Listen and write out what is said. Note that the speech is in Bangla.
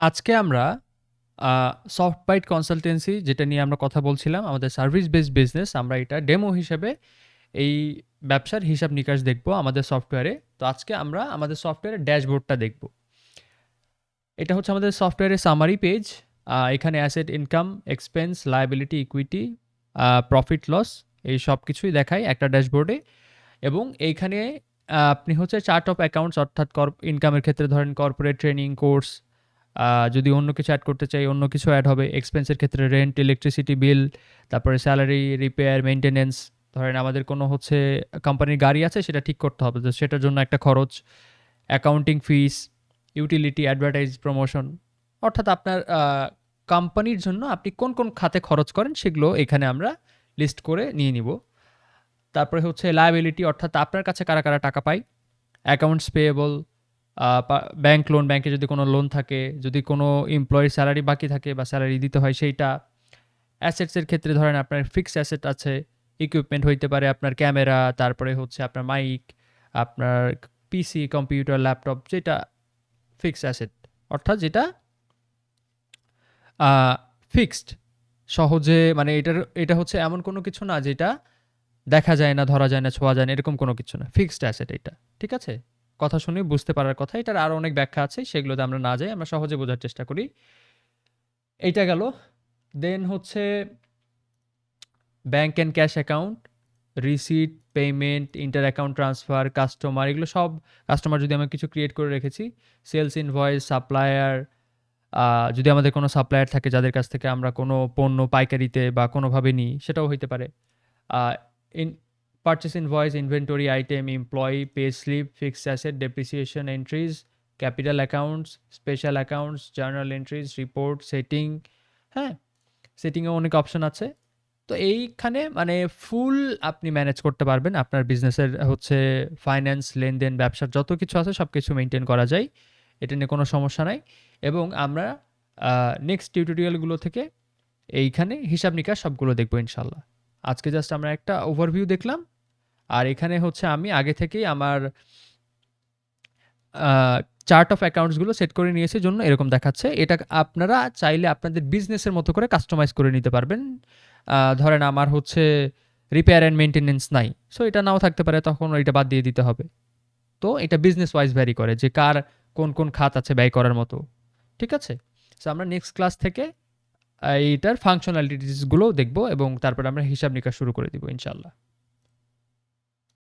আজকে আমরা সফটবাইট কনসালটেন্সি যেটা নিয়ে আমরা কথা বলছিলাম, আমাদের সার্ভিস বেসড বিজনেস, আমরা এটা ডেমো হিসেবে এই ব্যবসার হিসাব নিকাশ দেখব আমাদের সফটওয়্যারে। তো আজকে আমরা আমাদের সফটওয়্যারের ড্যাশবোর্ডটা দেখব। এটা হচ্ছে আমাদের সফটওয়্যারের সামারি পেজ। এখানে asset, income, expense, liability, equity, profit loss, এই সব কিছুই দেখায় একটা ড্যাশবোর্ডে। এবং এইখানে আপনি হচ্ছে চার্ট অফ অ্যাকাউন্টস, অর্থাৎ ইনকামের ক্ষেত্রে ধরেন কর্পোরেট ট্রেনিং কোর্স, যদি অন্য কিছু অ্যাড করতে চাই অন্য কিছু অ্যাড হবে। এক্সপেন্সের ক্ষেত্রে রেন্ট, ইলেকট্রিসিটি বিল, তারপরে স্যালারি, রিপেয়ার, মেনটেনেন্স। ধরেন আমাদের কোনো হচ্ছে কোম্পানির গাড়ি আছে, সেটা ঠিক করতে হবে, তো সেটার জন্য একটা খরচ। অ্যাকাউন্টিং ফিস, ইউটিলিটি, অ্যাডভার্টাইজ, প্রমোশন, অর্থাৎ আপনার কোম্পানির জন্য আপনি কোন কোন খাতে খরচ করেন সেগুলো এখানে আমরা লিস্ট করে নিয়ে নিব। তারপরে হচ্ছে লায়াবিলিটি, অর্থাৎ আপনার কাছে কারা কারা টাকা পায়। অ্যাকাউন্টস পেয়েবল, ব্যাংক লোন, ব্যাংকে যদি কোনো লোন থাকে, যদি কোনো এমপ্লয়ির স্যালারি বাকি থাকে বা স্যালারি দিতে হয় সেইটা। অ্যাসেটসের ক্ষেত্রে ধরেন আপনার ফিক্সড অ্যাসেট আছে, ইকুইপমেন্ট হইতে পারে আপনার ক্যামেরা, তারপরে হচ্ছে আপনার মাইক, আপনার পিসি, কম্পিউটার, ল্যাপটপ, যেটা ফিক্সড অ্যাসেট, অর্থাৎ যেটা ফিক্সড, সহজে মানে এটা হচ্ছে এমন কোনো কিছু না যেটা দেখা যায় না, ধরা যায় না, ছোঁয়া যায় না, এরকম কোনো কিছু না, ফিক্সড অ্যাসেট এটা। ঠিক আছে, কথা শুনে বুঝতে পারার কথা। এটার আরও অনেক ব্যাখ্যা আছে, সেগুলোতে আমরা না যাই, আমরা সহজে বোঝার চেষ্টা করি। এইটা গেল। দেন হচ্ছে bank and cash account, receipt, payment, inter account transfer, customer, এগুলো সব। কাস্টমার যদি আমরা কিছু ক্রিয়েট করে রেখেছি, সেলস ইনভয়েস, সাপ্লায়ার, যদি আমাদের কোনো সাপ্লায়ার থাকে যাদের কাছ থেকে আমরা কোনো পণ্য পাইকারিতে বা কোনোভাবে নিই, সেটাও হইতে পারে। In purchase invoice, inventory item, employee, pay slip, fixed asset, depreciation entries, capital accounts, special accounts, journal entries, report, setting. হ্যাঁ, সেটিংয়ে অনেক অপশন আছে। তো এইখানে মানে ফুল আপনি ম্যানেজ করতে পারবেন আপনার বিজনেসের হচ্ছে ফাইন্যান্স, লেনদেন, ব্যবসার যত কিছু আছে সব কিছু মেনটেন করা যায়, এটা নিয়ে কোনো সমস্যা নাই। এবং আমরা নেক্সট টিউটোরিয়ালগুলো থেকে এইখানে হিসাব নিকাশ সবগুলো দেখবো ইনশাল্লাহ। আজকে জাস্ট আমরা একটা ওভারভিউ দেখলাম। আর এখানে হচ্ছে আমি আগে থেকেই আমার চার্ট অফ অ্যাকাউন্টসগুলো সেট করে নিয়েছি, জন্য এরকম দেখাচ্ছে। এটা আপনারা চাইলে আপনাদের বিজনেসের মতো করে কাস্টমাইজ করে নিতে পারবেন। ধরেন আমার হচ্ছে রিপেয়ার অ্যান্ড মেনটেনেন্স নাই, সো এটা নাও থাকতে পারে, তখন এটা বাদ দিয়ে দিতে হবে। তো এটা বিজনেস ওয়াইজ ভ্যারি করে যে কার কোন কোন খাত আছে ব্যয় করার মতো। ঠিক আছে, সো আমরা নেক্সট ক্লাস থেকে এইটার ফাংশনালিটিসগুলোও দেখবো এবং তারপরে আমরা হিসাব নিকাশ শুরু করে দিব ইনশাল্লাহ।